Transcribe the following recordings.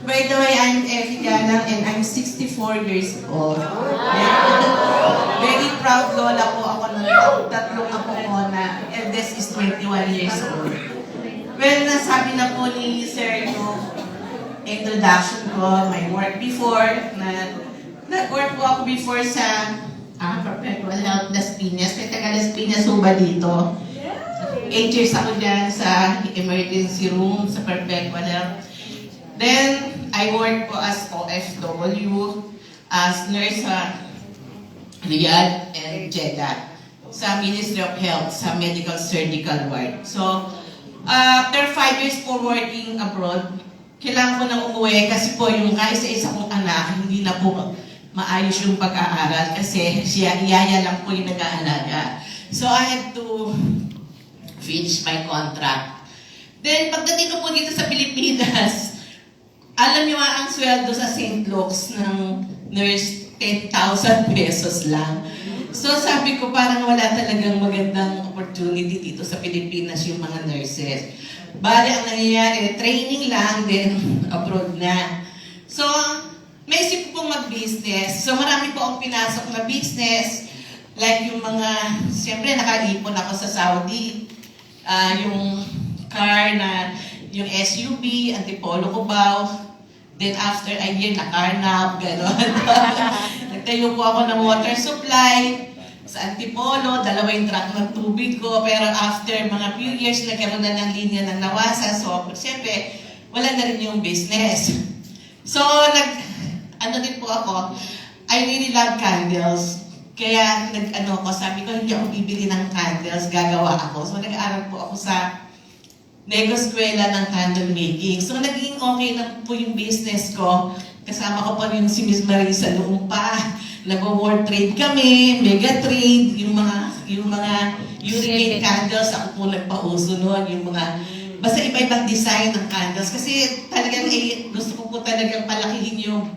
By the way, I'm Effie Galang and I'm 64 years old. Yeah. Very proud lola po ako ng tatlong apo ko na eldest is 21 years old. Well, nasabi na po ni Sir yung introduction ko, my work before, nag-work po ako before sa Perpetual Health Las Piñas. May taga Las Piñas ho ba dito? 8 years ako dyan sa emergency room sa Perpetual Health. Then, I work po as OFW, as nurse sa Riyadh and Jeddah sa Ministry of Health, sa Medical Surgical Ward. So, after 5 years po working abroad, kailangan ko nang umuwi kasi po yung kaisa-isa kong anak, hindi na po maayos yung pag-aaral kasi yaya lang po yung nag-aalaga. So, I had to finish my contract. Then, pagdating ko po dito sa Pilipinas, alam niyo ang sweldo sa St. Luke's ng nurse, 10,000 pesos lang. So sabi ko parang wala talagang magandang opportunity dito sa Pilipinas yung mga nurses. Bali ang nangyayari, training lang, then abroad na. So, may isip ko pong mag-business. So marami po akong pinasok na business. Like yung mga, siyempre nakalipon ako sa Saudi. Yung car na, yung SUV, Antipolo Cubao. Then after a year, nakarnap, gano'n. Nagtayo po ako ng water supply sa Antipolo, 2 truck ng tubig ko. Pero after mga few years, nagkaroon na ng linya ng Nawasa. So, siyempre, wala na rin yung business. So, din po ako, I really love candles. Kaya, sabi ko, hindi ako bibili ng candles, gagawa ako. So, nag-aaral po ako sa Negoskwela ng candle making. So, naging okay na po yung business ko. Kasama ko pa rin si Miss Marisa noong pa. Nag-world trade kami, mega trade, yung mga urinate candles, ako po nagpauso noon, yung mga, basta iba-ibang design ng candles. Kasi talagang gusto ko po talagang palakihin yung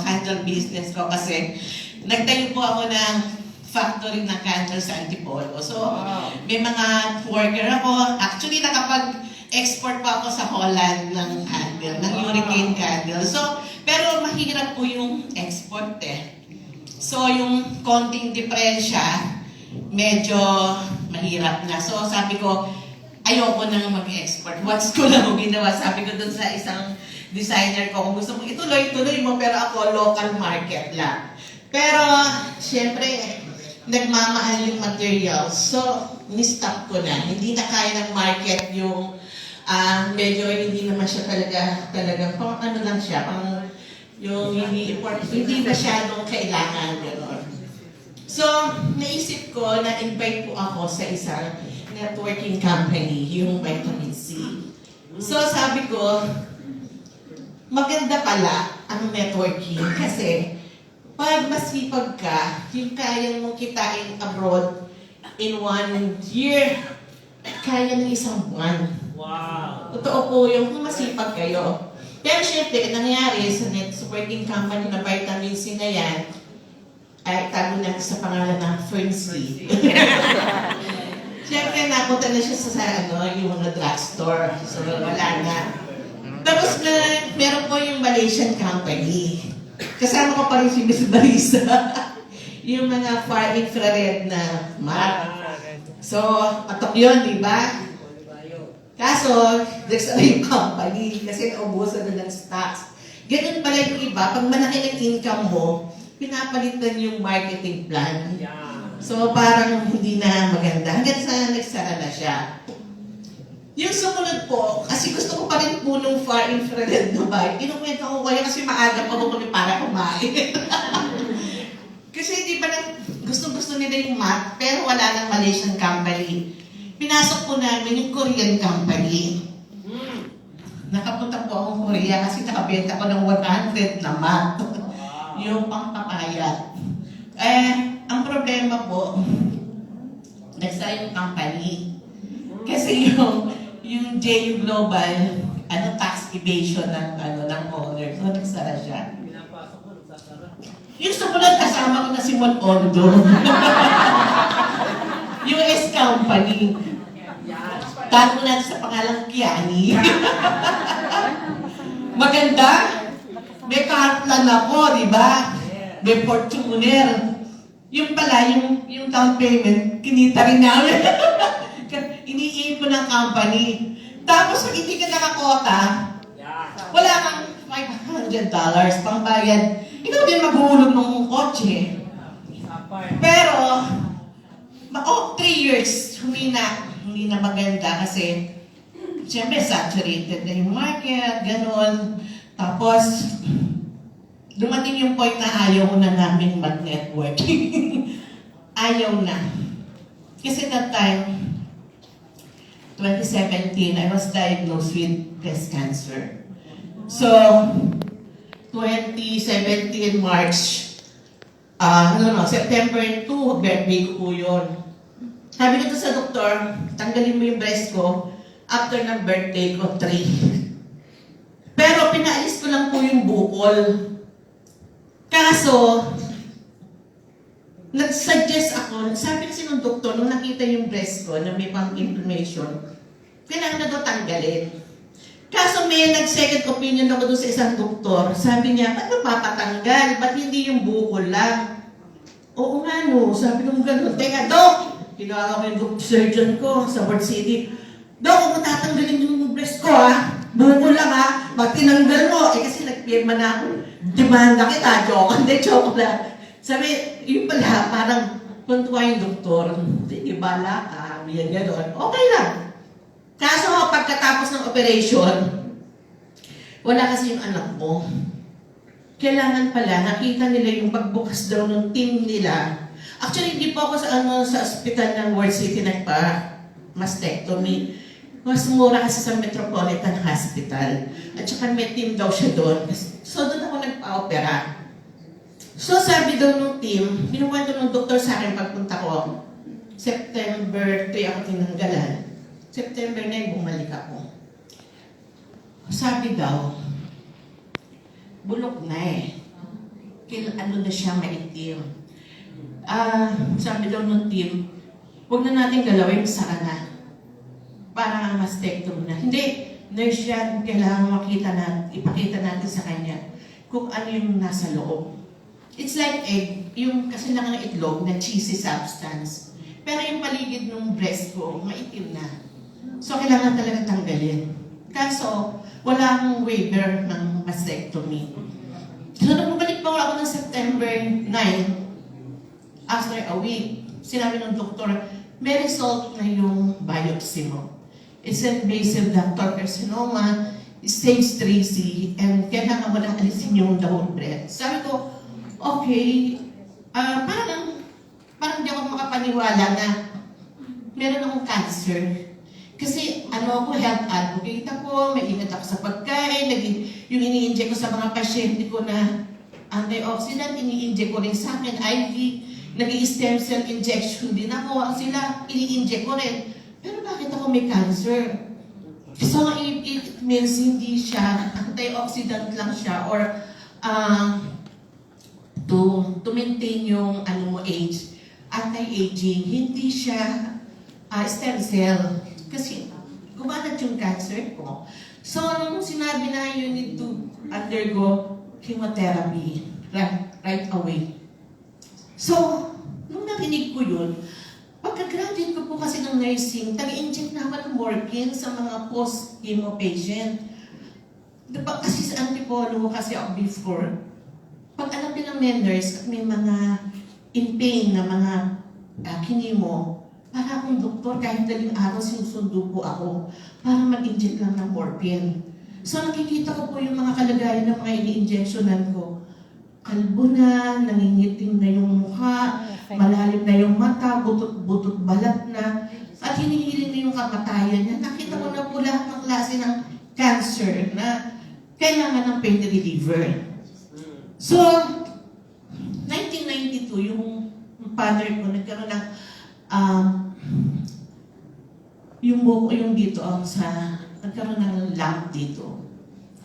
candle business ko kasi nagtayo po ako ng factory ng candles sa Antipolo. So, may mga worker ako. Actually, nakapag-export pa ako sa Holland ng candle, ng hurricane candle. So, pero mahirap po yung export eh. So, yung konting diferensya, medyo mahirap na. So, sabi ko, ayoko nang mag-export. What's ko lang ginawa? Sabi ko dun sa isang designer ko, kung gusto mo ituloy-tuloy mo, pero ako local market lang. Pero, syempre, nagmamahal yung materials. So, ni-stop ko na. Hindi na kaya ng market yung medyo hindi naman siya talaga pang lang siya, pang yung hindi masyadong kailangan gano'n. So, naisip ko na invite po ako sa isang networking company, yung Vitamin C. So, sabi ko, maganda pala ang networking kasi pag masipag ka, yung kaya mong kitain abroad in 1 year, kaya ng isang buwan. Wow! Totoo po yung masipag kayo. Pero syempre, nangyari sa networking company na Vitamin C na yan, ay tago na sa pangalan ng Fernsley. Syempre, napunta na siya sa yung mga drugstore. So, wala na. Tapos meron po yung Malaysian company. Kasama ko pa rin si Miss Marisa. Yung mga far infrared na mat. So, patok yun, di ba? Kaso, nagsabi yung company kasi naubusan na ng stocks. Ganun pala yung iba, pag malaki ng income mo, pinapalitan yung marketing plan. So, parang hindi na maganda. Hanggang sa nagsara na siya. Yung sumunod po, kasi gusto ko pa rin po nung far infrared na bike. Kinukwento ko kayo kasi maaga pa ko kami para kumain. Kasi di ba gusto nila yung mat, pero wala ng Malaysian company. Pinasok po namin yung Korean company. Nakapunta po akong Korea kasi nakabenta ko ng 100 na mat. Yung pangpapayat. Ang problema po, nagsara yung company. Kasi yung JU Global, tax evasion ng owner. So, nagsara siya. Yung sumunod, kasama ko na si Mon Ondo. US company. Tago na sa pangalang Kiani. Maganda. nasaktan ako, di ba? May Fortuner. Yung pala, yung down payment, kinita rin namin. Iniipon ng company. Tapos, pag hindi ka nakakota, wala kang $500 pang bayad. Ikaw din maghuhulog ng kotse. Pero, 3 years, hindi na maganda kasi siyempre saturated na yung market, gano'n. Tapos, dumating yung point na ayaw na namin mag-networking. Ayaw na. Kasi that time, 2017, I was diagnosed with breast cancer. So, 2017 March, September 2, birthday ko po yun. Sabi ko sa doktor, tanggalin mo yung breast ko after ng birthday ko, 3. Pero pinaalis ko lang po yung bukol. Kaso, nag-suggest ako, sabi kasi ng doktor, nung nakita yung breast ko na may pang inflammation, kailangan na daw tanggalin. Kaso may nag-second opinion ako doon sa isang doktor. Sabi niya, ba't mapapatanggal? Ba't hindi yung bukol lang? Oo nga no, sabi nung gano'n. Teka, Dok! Ginawa ko yung surgeon ko sa Port City. Dok, huwag mo tatanggalin yung breast ko ha. Bukol lang ha. Ba't tinanggal mo? Kasi nagpirma na ako. Demanda kita, joke. Hindi, joke lang. Sabi, yun pala, parang puntuwa yung doktor. Hindi, bala ka. Yan gano'n. Okay lang. Kaso pagkatapos ng operation, wala kasi yung anak mo. Kailangan pala, nakita nila yung pagbukas daw ng team nila. Actually, hindi po ako sa ospital ng World City nagpa-mastectomy. Mas mura kasi sa Metropolitan Hospital. At saka may team daw siya doon. So doon ako nagpa-opera. So sabi daw ng team, binukwento ng doktor sa akin pagpunta ko, September 3 ako tinanggalan. September 9, bumalik ako. Sabi daw, bulok na eh. Ano na siya, maitim. Sabi daw ng team, huwag na natin galawin, saka na. Para mastectomy na. Hindi, nurse yan, kailangan ipakita natin sa kanya kung ano yung nasa loob. It's like egg, yung kasi lang ang itlog na cheesy substance. Pero yung paligid ng breast ko, maitim na. So, kailangan talaga tanggalin. Kaso, wala akong waiver ng mastectomy. So, nung bumalik pa ako ng September 9, after a week, sinabi ng doktor, may result na yung biopsy mo. It's invasive ductal carcinoma, stage 3C, and kailangan mo nang alisin yung dahon breast. Sabi ko, okay, parang di ako makapaniwala na meron akong cancer. Kasi ako, health advocate ako, may ingat ako sa pagkain, yung ini-inject ko sa mga pasyente ko na antioxidant, ini-inject ko rin sa akin, IV, nag-i-stem cell injection din ako, sila, ini-inject ko rin. Pero bakit ako may cancer? So, it means hindi siya, antioxidant lang siya, or to maintain yung age, anti-aging, hindi siya stem cell. Kasi gumanat yung cancer ko. So, nung sinabi na you need to undergo chemotherapy right away. So, nung nakinig ko yun, pagka-graduate ko po kasi ng nursing, tag-inject na ako ng morphine sa mga post-chemo patient. Diba, kasi sa antipolo kasi ako before, pag alam din ng nurse at may mga in pain na mga kinemo, para akong doktor, kahit daling araw sinusundo po ako para mag-inject lang ng morphine. So nakikita ko po yung mga kalagayan ng mga ini-injectionan ko. Kalbo na, nangingiting na yung mukha, malalim na yung mata, butot-butot balat na, at hinihiling na yung kamatayan niya. Nakita ko na po lahat ng klase ng cancer na kailangan ng pain reliever. So, 1992, yung father ko nagkaroon ng yung dito nagkaroon ng lump dito.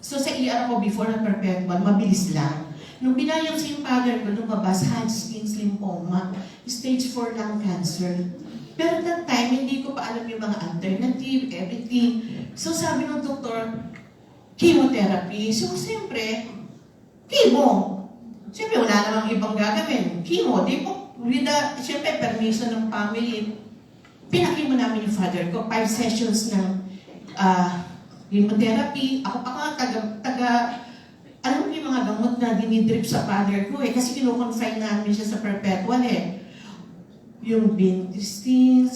So sa ER ko before na perpetual, mabilis lang. Nung binayopsy yung father ko, lumabas Hodgkin's lymphoma, stage 4 lung cancer. Pero that time, hindi ko pa alam yung mga alternative, everything. So sabi ng doktor, chemotherapy. So siyempre, chemo. Siyempre, wala namang ibang gagawin. Chemo, di po, siyempre, permission ng family. Pinakimo namin yung father ko, 5 sessions ng chemotherapy. Ako pa alam mo yung mga gamot na dinidrip sa father ko kasi kinukonfine namin siya sa perpetual Yung vincristine,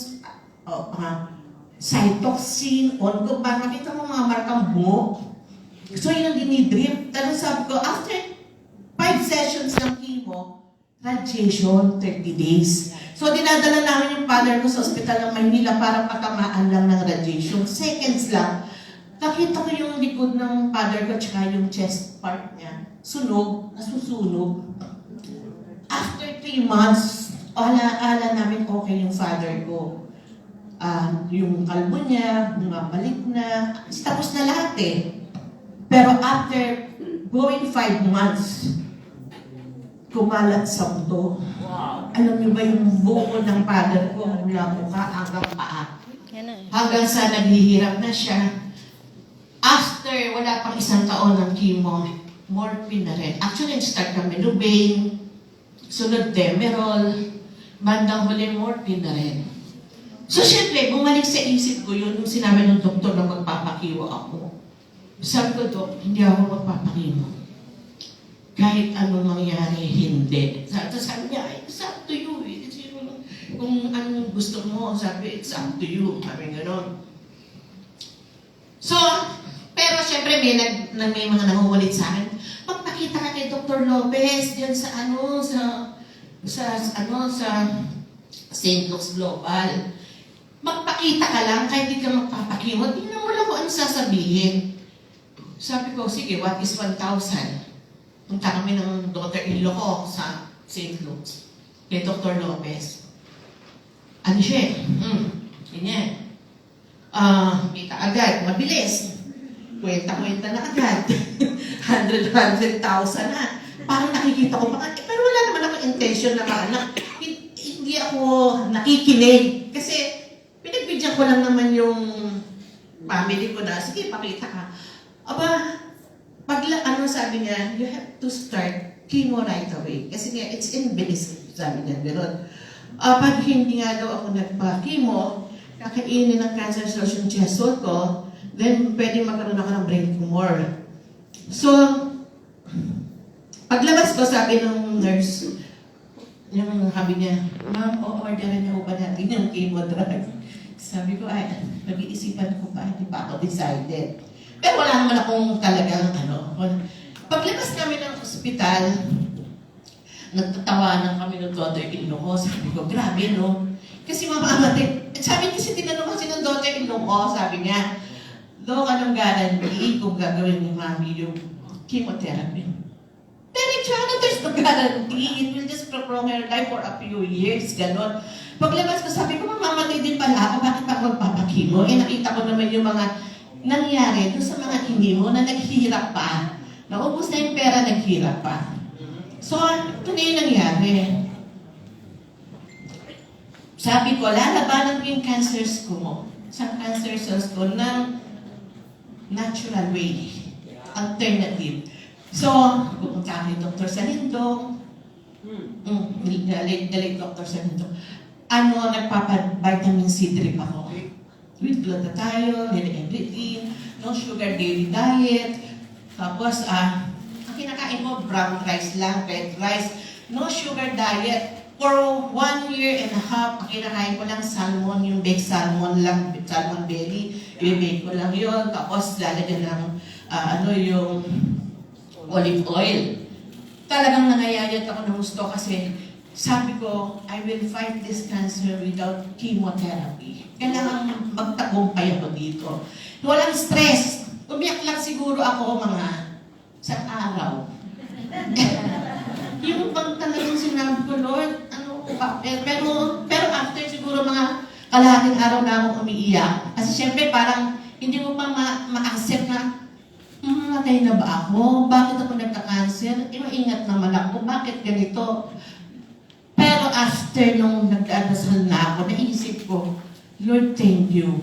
cytoxin, onco, para makita mo mga markang buhok. So yun ang dinidrip. Tapos sabi ko, after 5 sessions ng chemo, radiation, 30 days. So dinadala namin yung father ko sa ospital ng Maynila para patamaan lang ng radiation. Seconds lang. Nakita ko yung likod ng father ko tsaka yung chest part niya. Sunog, nasusunog. After 3 months, ala namin okay yung father ko. Yung kalbo niya, bumabalik na. Tapos na lahat Pero after going 5 months, kumalat sa buto. Wow. Alam niyo ba yung buo ng father ko mula mukha hanggang paa? Hanggang sa naghihirap na siya. After, wala pang 1 taon ng chemo, morphine na rin. Actually, start kami Lubain, sunod Demerol, bandang huli morphine na rin. So, syempre, bumalik sa isip ko yun nung sinabi ng doktor na magpapakiwo ako. Sabi ko, Dok, hindi ako magpapakiwo. Kahit anong mangyari, hindi. Tapos sabi niya, it's up to you. Kung anong gusto mo, sabi, it's up to you. Sabi gano'n. So, pero syempre may mga nangungulit sa akin. Magpakita ka kay Dr. Lopez diyan sa St. Luke's Global. Magpakita ka lang kahit di ka magpapakimot. Tingnan mo lang kung ano sasabihin. Sabi ko, sige, what is 1,000? Punta kami ng daughter-in-law ko sa St. Luke's. Kay Dr. Lopez. Ano siya? Ganyan. Kita agad, mabilis. Kwenta-kwenta na agad. 100,000 na. Parang nakikita ko pa. Pero wala naman ako intention na hindi ako nakikinig. Kasi pinagbigyan ko lang naman yung family ko na, sige, pakita ka. Aba, sabi niya, you have to start chemo right away. Kasi nga, it's invasive, sabi niya, gano'n. Pag hindi nga daw ako nagpa-chemo, kakainin ng cancer cells yung chest wall ko, then pwede magkaroon ako ng brain tumor. So, paglabas ko, sabi ng nurse, yung habi niya, Ma'am, o-orderan niyo ba natin yung chemo drug? Sabi ko, ay, nag-iisipan ko pa, hindi pa ako decided. Pero wala naman akong talagang Paglabas kami ng ospital, nagtatawanan kami ng daughter-in-law ko. Sabi ko, grabe, no? Kasi mamamatay. Sabi kasi tinanong kasi ng daughter-in-law ko, sabi niya, Dok, anong guarantee kung gagawin ni Mami yung chemotherapy? Pero there's no guarantee. It will just prolong her life for a few years, gano'n. Paglabas ko, sabi ko, mamamatay din pala ako. Bakit ako magpapakimo? Nakita ko naman yung mga nangyari doon sa mga kinimo na naghihirap pa. Naubos na yung pera, naghirap pa. So, ito na yung nangyari. Sabi ko, lalabanan ko yung cancer cells ko ng natural way. Alternative. So, pupunta kay Dr. Salindong. The late Dr. Salindong. Nagpapa-vitamin C drip ako. With glutathione and everything. No sugar daily diet. Tapos, ang kinakain mo, brown rice lang, red rice. No sugar diet. For 1.5 years, ang kinakain ko lang salmon, yung baked salmon lang, salmon belly. I-bake ko lang yun. Tapos, lalagyan ng yung olive oil. Talagang nangayayat ako ng gusto kasi sabi ko, I will fight this cancer without chemotherapy. Kailangan magtagumpay ako dito. Walang stress. Umiyak lang siguro ako mga sa araw. Yung pag talagang sinabi ko, Lord, pero after siguro mga kalahating araw na akong umiiyak. Kasi syempre parang hindi mo pa ma-accept na matay na ba ako? Bakit ako nagka-cancer? Maingat naman ako. Bakit ganito? Pero after nung nag-adasal na ako, naisip ko, Lord, thank you.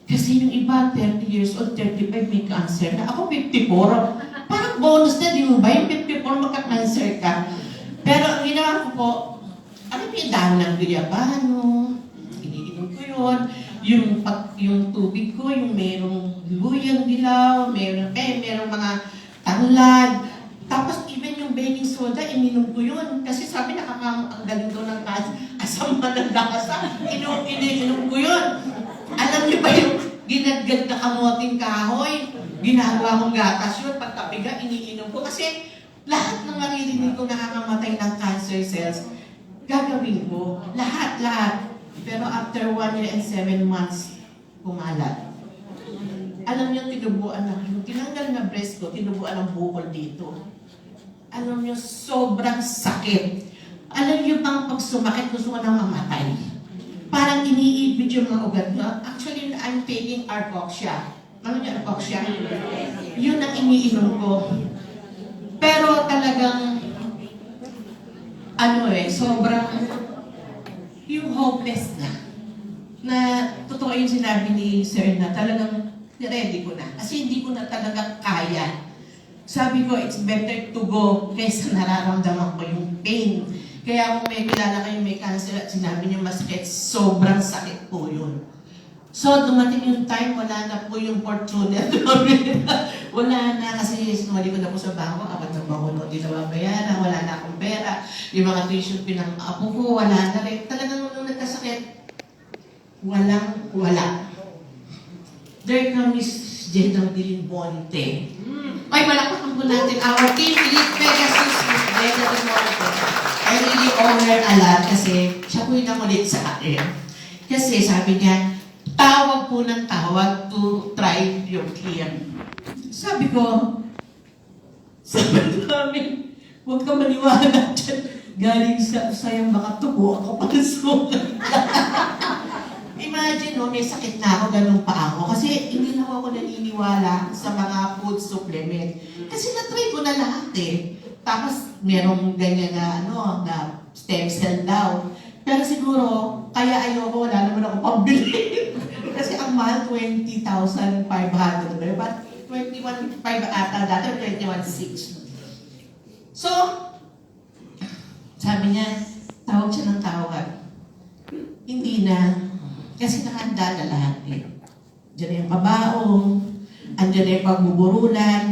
Kasi yung iba, 30 years old, 35 may cancer na. Ako, 54. Parang bonus na, di mo ba? Yung 54, magka-cancer ka. Pero ang ginawa ko po, ano yung dahon ng guyabano, iniinom ko yun. Yung tubig ko, yung merong luyang dilaw, merong mga tanglad. Tapos even yung baking soda, ininom ko yun. Kasi sabi ang galing daw ng asam na ng lasa. Ininom ko yun. Alam niyo ba yung ginadgad na kamoting kahoy? Ginagawa kong gatas yun. Pagkapiga, iniinom ko. Kasi lahat ng naririnig ko nakakamatay ng cancer cells, gagawin ko. Lahat. Pero after 1 year and 7 months, kumalat. Alam niyo, tinubuan na, yung tinanggal na breast ko, tinubuan ng bukol dito. Alam niyo, sobrang sakit. Alam niyo bang pag sumakit, gusto ko nang mamatay. Parang iniibig yung mga ugat niyo. Actually, I'm taking Arcoxia. Ano niya, Arcoxia? Yun ang iniinom ko. Pero talagang, sobrang, yung hopeless na totoo yung sinabi ni Sir na talagang ready ko na. Kasi hindi ko na talaga kaya. Sabi ko, it's better to go kaysa nararamdaman ko yung pain. Kaya kung may kilala kayo may cancer at sinabi niyo masakit, sobrang sakit po yun. So, dumating yung time, wala na po yung Fortuner. Wala na kasi sumali ko na po sa bangko, apat na bangko no, di na mabayaran, wala na akong pera. Yung mga tuition pinang apo ko, wala na rin. Talagang nung nagkasakit, wala. There comes Miss Jedang Dilinbonte. Ay, malakpakan po natin our team, Elite Pegasus, Miss Jedang Dilinbonte. I really owe her a lot kasi siya po yung nakulit sa akin. Kasi sabi niya, tawag po ng tawag to try your clear. Sabi namin, huwag ka maniwala dyan. Galing sa'yo makatubo ako pagkasulat. Imagine, may sakit na ako, ganun pa ako. Kasi hindi na ako naniniwala sa mga food supplement. Kasi na-try ko na lahat eh. Tapos, merong ganyan na stem cell daw. Pero siguro, kaya ayoko, wala naman ako pambili. Kasi ang mahal, 20,500. But 21,500 ata dati, 21,600. So, sabi niya, tawag siya ng tawag. Hindi na. Kasi nakahanda na lahat eh. Diyan na yung pabaong, andyan na yung pagbuburulan.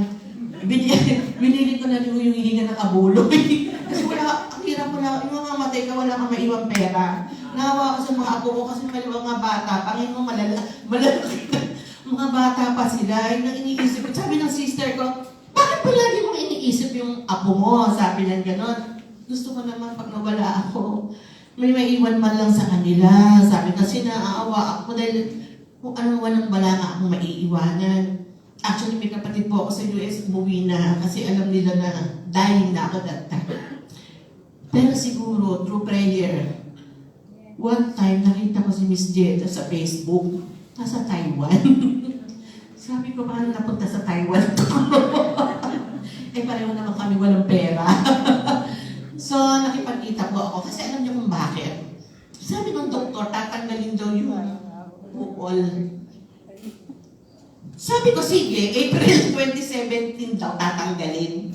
Binili ko na rin yung hihinga ng abuloy. Kasi ang hirap mo na, yung mga matay ka, wala kang maiwang pera. Nahawa ko sa mga apo ko kasi maliwang mga bata. Pangin mo, malalaki na. Mga bata pa sila. Yung iniisip ko. Sabi ng sister ko, bakit pa lagi mong iniisip yung apo mo? Sabi ng ganon. Gusto ko naman pag nawala ako, may maiwan man lang sa kanila. Sabi kasi naaawa ako dahil kung ano walang bala nga akong maiiwanan. Actually, may kapatid po ako sa US, umuwi na kasi alam nila na dying na ako that time. Pero siguro, through prayer, one time nakita ko si Miss Jetta sa Facebook, nasa Taiwan. Sabi ko, paano napunta sa Taiwan to? Pareho naman kami walang pera. So, nakipagkita po ako kasi alam niyo kung bakit. Sabi ng doktor, tatanggalin daw yung bukol. Sabi ko, sige, April 2017 daw tatanggalin.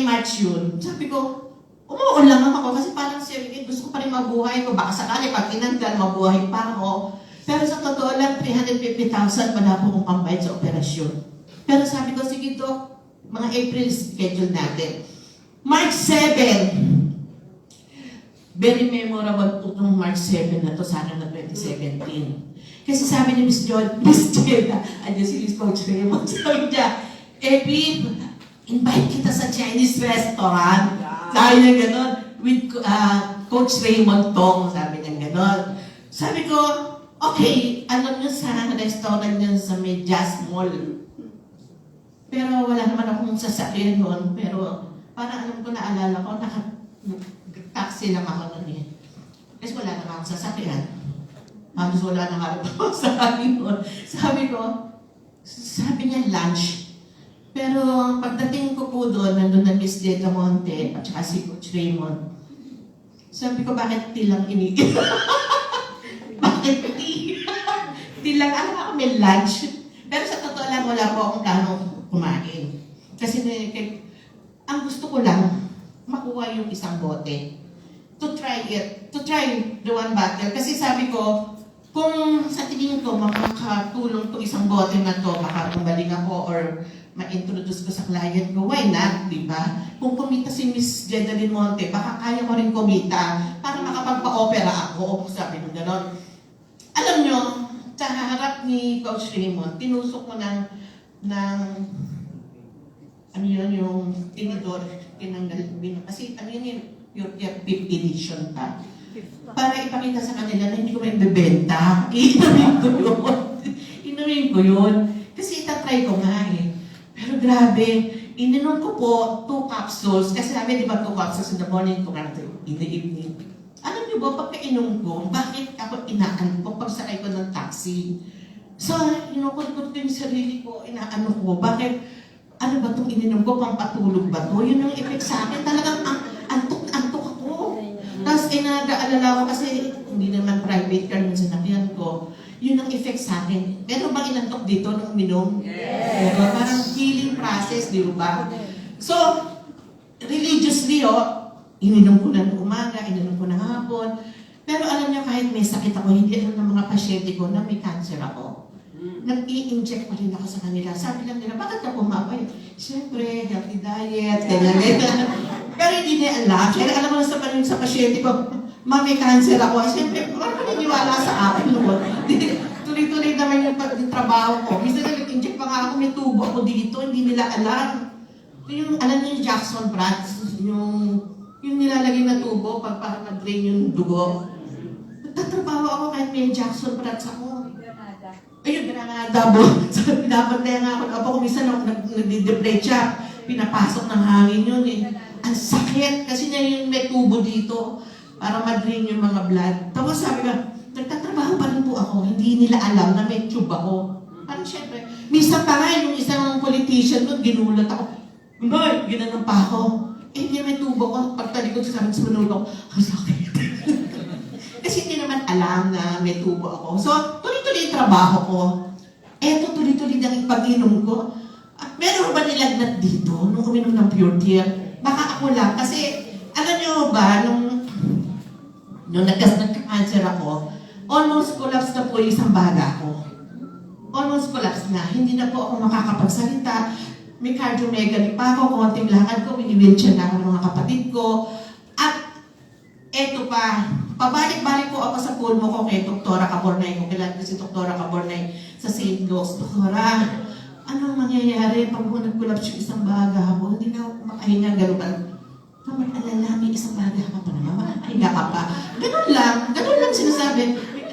March yun. Sabi ko, umuon lang ako kasi parang gusto ko pa rin mabuhay ko. Baka sakali pag tinanggal, mabuhay pa ako. Pero sa totoo lang, 350,000 wala po kong pambayad sa operasyon. Pero sabi ko, sige to, mga April schedule natin. March 7. Very memorable po itong March 7 na to, sana na 2017. Kasi sabi ni Miss Jeda, andyan si Miss Coach Raymond, sabi niya, babe, invite kita sa Chinese restaurant. Sabi niya gano'n, with Coach Raymond Tong, sabi niya gano'n. Sabi ko, okay, alam niyo sa restaurant niya sa may Jazz Mall. Pero wala naman akong sasakyan noon, pero parang alam ko, naalala ko, taxi lang ako nun eh. Kasi wala naman akong sasakyan. Halos wala na harap ako sa akin nun. Sabi niya lunch. Pero pagdating ko po doon, nandun na Miss Deta Monte at saka si Coach Raymond. Sabi ko, bakit tilang iniit? Bakit tilang? Ano ako may lunch? Pero sa totoo lang, wala po akong planong kumain. Kasi ang gusto ko lang, makuha yung isang bote. To try the one bottle. Kasi sabi ko, kung sa tingin ko makakatulong to isang bote na to, baka bumalik ako or ma-introduce ko sa client ko, why not, di ba? Kung kumita si Miss Jedaline Monte, baka kaya ko rin kumita para makapagpa-opera ako, sabi ko gano'n. Alam nyo, sa harap ni Coach Raymond, tinusok mo ng ano yun, yung tinidor, tinanggal, kasi ano yun, yung 5th edition pa. Para ipakita sa kanila na hindi ko may bebenta. Inumin ko yun. Inumin ko yun. Kasi itatry ko nga eh. Pero grabe, ininom ko po 2 capsules. Kasi sabi, di ba 2 capsules in the morning, 2 capsules in the evening. Alam niyo ba, pagkainom ko, bakit ako inaan ko pagsakay ko ng taxi? So, inukulkot ko yung sarili ko, inaano ko, bakit, ano ba itong ininom ko, pampatulog ba to? Yun ang effect sa akin. Talagang antok ako. Tapos, nag-aalala ko kasi hindi naman private car yung sinakyan ko. Yun ang effect sa akin. Pero bang inantok dito nung uminom? Yes! Diba? Parang healing process, di ba? So, religiously, ininom ko na ng umaga, ininom ko na hapon. Pero alam niyo, kahit may sakit ako, hindi alam ng mga pasyente ko na may cancer ako. Nag-i-inject pa rin ako sa kanila. Sabi lang nila, bakit ka pumapay? Siyempre, healthy diet, ganyan. Pero hindi niya alam. Kaya alam mo na sa pasyente ko, may cancer ako. Siyempre, parang naniniwala sa akin noon. Tuloy-tuloy naman yung trabaho ko. Minsan nag-inject pa nga ako, may tubo ako dito, hindi nila alam. Yung, alam niyo yung Jackson Brands, yung nilalagay na tubo para mag-drain yung dugo. Nagtatrabaho ako kahit may Jackson Brands ako. Ayun, Granada po. So, pinabantayan nga ako. Kung minsan nag-deplate siya, pinapasok ng hangin yun eh. Ang sakit, kasi niya yung may tubo dito para mag-drain yung mga blood. Tapos sabi ka, nagtatrabaho pa rin po ako. Hindi nila alam na may tube ako. Parang syempre, minsan pa nga yung isang politician doon, ginulat ako. Hindi, ginanon pa ako. Eh, hindi may tubo ko. Pagtalikod sa amin sa manulo ko, ang sakit. Kasi hindi naman alam na may tubo ako. So, tuloy-tuloy yung trabaho ko. Eto, tuloy-tuloy ang pag-inom ko. Meron ba nilagnat dito nung uminom ng Pure Tear? Baka ako lang. Kasi, alam niyo ba, nung nagka-cancer ako, almost collapse na po yung isang baga ko. Almost collapse na. Hindi na po ako makakapagsalita. May cardiomegaly pa ako, konting lakad ko, wini-wheelchair na ako ng mga kapatid ko. At eto pa, pabalik-balik po ako sa pulmo ko kay Dr. Cabornay. Kung kailan ko si Dr. Cabornay sa St. Louis. Doktora, anong mangyayari pag nag-collapse yung isang baga ko? Hindi na ako makahinga, gano'n ba? Mag-alala, may isang baga ka pa naman, makahinga ka pa. Ganun lang sinasabi.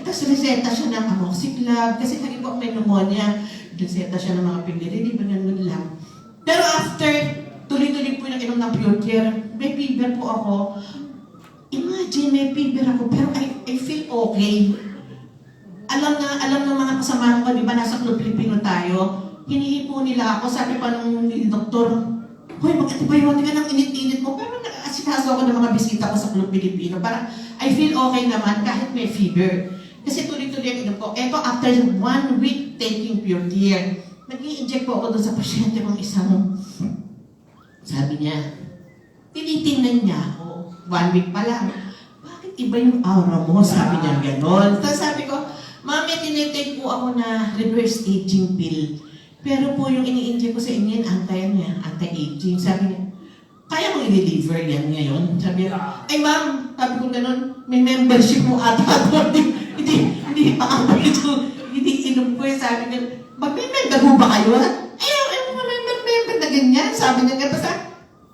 Tapos reseta siya ng amoxiclav, kasi lagi po may pneumonia. Reseta siya ng mga pilirili, ganun lang. Pero after, tuloy-tuloy po yung inom ng Pure Care, may fever po ako. Imagine, may fever ako, pero I feel okay. Alam ng mga kasama ko, di ba, nasa Club Pilipino tayo, hinihipo nila ako, sabi pa nung doktor, hoy, mag-antibiotic ka ng init-init mo, pero asikaso ako ng mga bisita ko sa Club Pilipino. Parang, I feel okay naman kahit may fever. Kasi tuloy-tuloy ang inom ko. Eto, after 1 week taking Pure Tear, nag-i-inject po ako doon sa pasyente kong isang, sabi niya, tinitingnan niya ako, 1 week pa lang. Bakit iba yung aura mo? Sabi niya gano'n. Tapos sabi ko, mami, tinitake po ako na reverse aging pill. Pero po yung ini-inject ko sa inyo, anti-aging. Sabi niya, kaya mo i-deliver yan ngayon? Sabi niya, ay ma'am, sabi ko gano'n, may membership mo ata ako. Hindi pa ako ito, hindi inom ko eh. Sabi niya, mag-member mo ba kayo? Ay, mga member na ganyan. Sabi niya,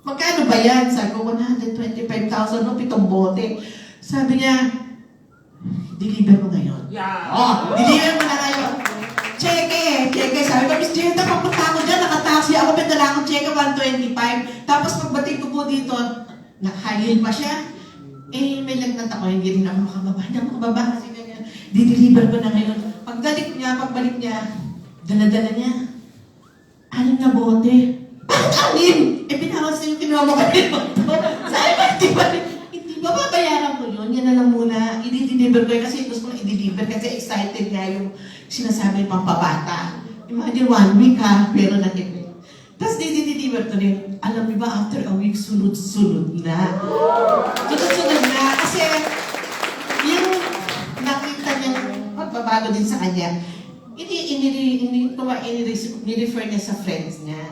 magkano ba yan? Sabi ko, 125,000 no, 7 bote. Sabi niya, deliver mo ngayon. Deliver mo na ngayon. Cheque. Sabi ko, Miss Jenta, papunta ako dyan, nakataksi ako, may dala akong cheque, 125. Tapos pagbating ko po dito, naka-high pa siya. Eh, may lagnat ako, hindi rin ako makababa. Kasi ganyan, dideliver ko na ngayon. Pagbalik niya, dala-dala niya. 6 na bote. Bakit 6? Eh, pinawas na yung kinuha mo kayo. Sabi ko, hindi ba babayaran ko yun? Yan na lang muna. I-deliver ko kasi gusto ko na i-deliver kasi excited nga yung sinasabi pang pabata. Imagine 1 week ha, pero Tapos didideliver to rin. Alam niyo ba, after a week, sunod-sunod na. Sunod-sunod na. Kasi yung nakita niyang pagbabago din sa kanya, ini-refer niya sa friends niya.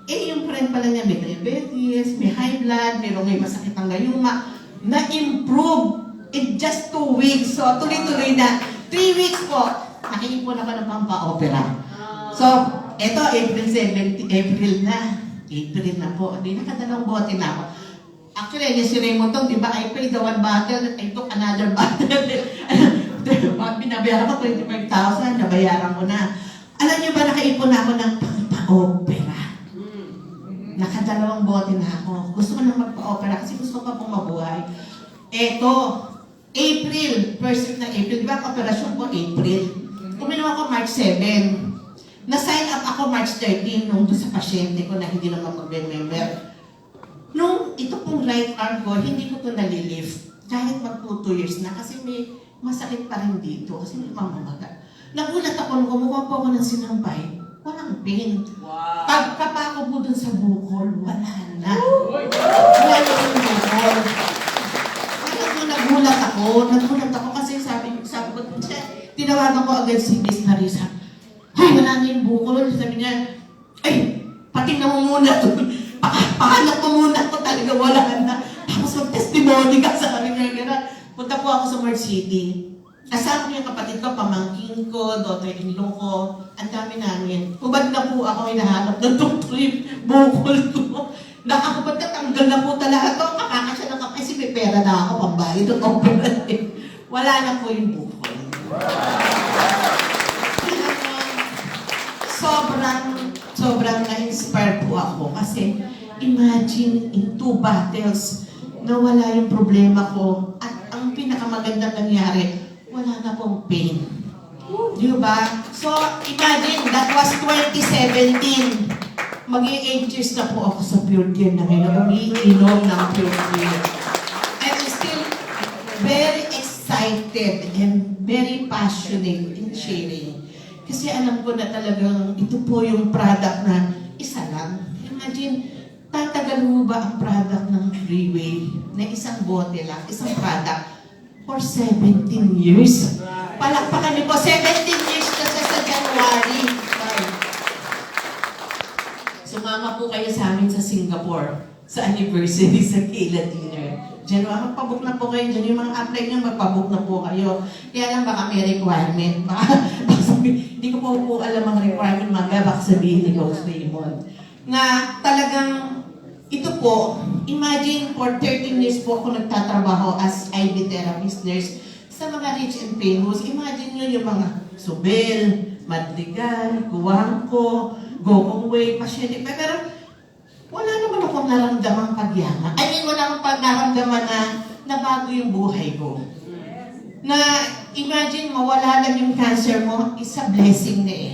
Eh, yung friend pala niya, may diabetes, may high blood, may masakit ang gayuma, na-improve in just 2 weeks. So, tuloy-tuloy na. 3 weeks po, nakiipon ako ng pampa-opera. So, eto, April na. April na po. Hindi, nakadalawang bote na ako. Actually, yung si Raymond tong, di ba, I paid the 1 bottle, I took another bottle. Binabayaran ko 25,000, nabayaran ko na. Alam niyo ba, nakaipon na ako ng pampa-opera. Nakadalawang bote na ako. Gusto ko na magpa-opera kasi gusto ko pa pong mabuhay. Eto, April, first week ng April, di ba ang operasyon ko April? Uminom ako March 7. Na-sign up ako March 13 nung doon sa pasyente ko na hindi naman mag-remember. Nung ito pong right arm ko, hindi ko ito nalilift. Kahit mag-2 years na kasi may masakit pa rin dito kasi may mamamaga. Nagulat ako nung kumuha po ako ng sinampay. Walang pain. Wow. Pagkapa ko po dun sa bukol, wala na. Wala na yung bukol. Nagulat ako kasi sabi ko, tinawagan ko agad si Miss Narisa. Ay, wala na yung bukol. Sabi niya, ay, patingnan mo muna to. Pahanap mo muna to, talaga wala na. Tapos mag-testimony ka sa akin niya. Gano'n. Punta po ako sa Merch City. Kasama ko yung kapatid ko, pamangkin ko, daughter-in-law ko. Ang dami namin. Ubad na po ako hinahanap ng trip, bukol ko. Nakakapag natanggal na po talaga to. Makakasya na kasi may pera na ako pambayad ng opera. Wala na po yung bukol. Sobrang na-inspire po ako kasi imagine in 2 battles na wala yung problema ko at ang pinakamagandang nangyari, wala na pong pain. Di ba? So, imagine, that was 2017. Mag-i 8 years na po ako sa Pure Care na ngayon. Umiinom ng Pure Care. I'm still very excited and very passionate in sharing. Kasi alam ko na talagang ito po yung product na isa lang. Imagine, tatagal mo ba ang product ng Freeway na isang bote lang, isang product, for 17 years? Palakpakan niyo po, 17 years kasi sa January. Sumama po kayo sa amin sa Singapore, sa anniversary sa Kayla Dinner. Diyan, magpabook na po kayo dyan. Yung mga apply nyo, magpabook na po kayo. Kaya lang baka may requirement. Hindi ko po alam ang requirement, baka sabihin ni Coach Raymond. Na talagang, ito po, imagine for 13 years po ako nagtatrabaho as IV therapist nurse sa mga rich and famous. Imagine nyo yung mga Subel, Madrigal, Guangco, Gokong Way, pasyente. Pero wala naman akong naramdamang pagyama. Wala akong naramdaman na nabago yung buhay ko. Na imagine mawala lang yung cancer mo, is a blessing na eh.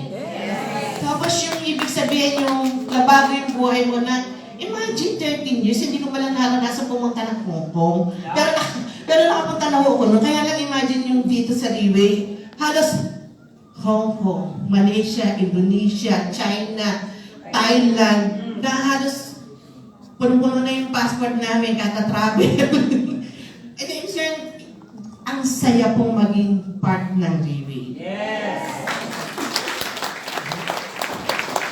Tapos yung ibig sabihin yung nabago yung buhay mo na, imagine 13 years, hindi ko pala naranasan pumunta ng Hong Kong. Pero nakapunta na ako no? Kaya lang imagine yung dito sa Riway, halos Hong Kong, Malaysia, Indonesia, China, Thailand, na halos puno-puno na yung passport namin, kata-travel. And then, sir, ang saya pong maging part ng Riway. Yes!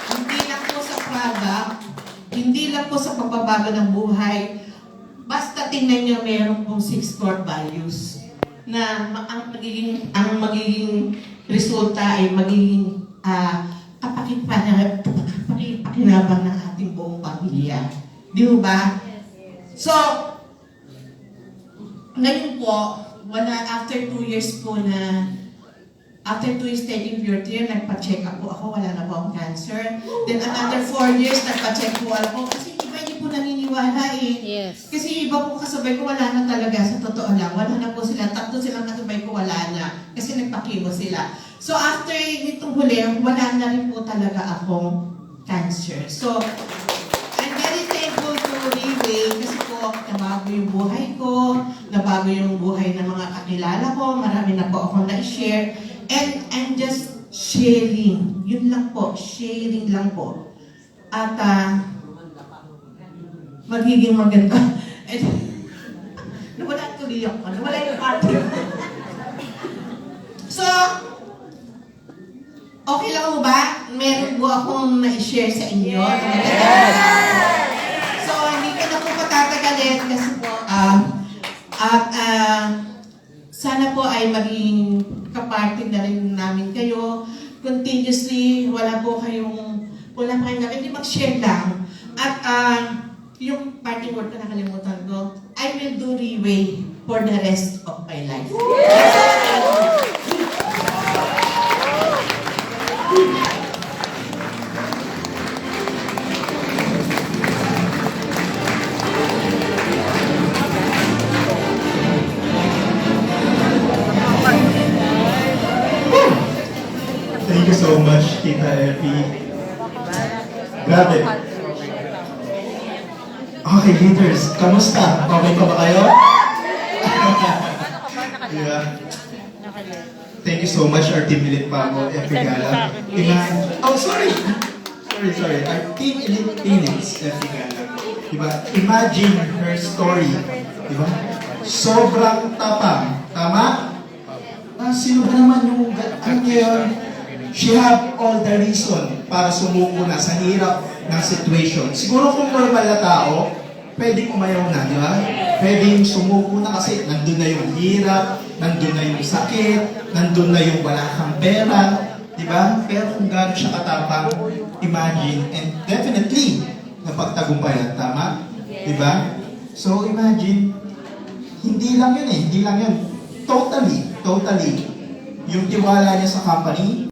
Hindi lang po sa product, hindi lang po sa pagbabago ng buhay, basta tingnan nyo meron pong 6 core values na ang magiging resulta ay magiging kapakipakinabang ng ating buong pamilya. Di ba? So, ngayon po, after 2 years po na, after 2 years taking Pure Care, nagpa-check up po ako, wala na po akong cancer. Then another 4 years, nagpa-check po ako, kasi iba hindi po naniniwala eh. Yes. Kasi iba po kasabay ko, wala na talaga, sa totoo lang. Wala na po sila, 3 silang kasabay ko, wala na. Kasi nagpa-chemo sila. So after nitong huli, wala na rin po talaga akong cancer. So, I'm very thankful to Riway kasi po, nabago yung buhay ko, nabago yung buhay ng mga kakilala ko, marami na po akong na-share. And I'm just sharing. Yun lang po, sharing lang po. At magiging maganda. Eh, nawala tuloy ako. Nawala yung party. So, okay lang mo ba? Meron po akong na-share sa inyo. So, hindi ko na po patatagalin kasi po, sana po ay maging kaparty na rin namin kayo. Continuously, wala pa kayong namin, hindi mag-share lang. At yung party word na nakalimutan ko, I will do Riway for the rest of my life. Thank you so much, Tita Effie. Grabe. Okay, leaders, kamusta? Okay pa ba kayo? Yeah. Thank you so much, our team Elite Paco, Effie Gala. Oh, sorry. Sorry. Our team Elite Phoenix, Effie Gala. Diba? Imagine her story. Diba? Sobrang tapang. Tama? Sino ba naman yung, ano yun? She have all the reason para sumuko na sa hirap ng situation. Siguro kung normal na tao, pwedeng umayaw na, di ba? Pwedeng sumuko na kasi nandun na yung hirap, nandun na yung sakit, nandun na yung wala kang pera, di ba? Pero kung gaano siya katapang, imagine, and definitely, napagtagumpayan, tama? Di ba? So imagine, hindi lang yun. Totally, yung tiwala niya sa company,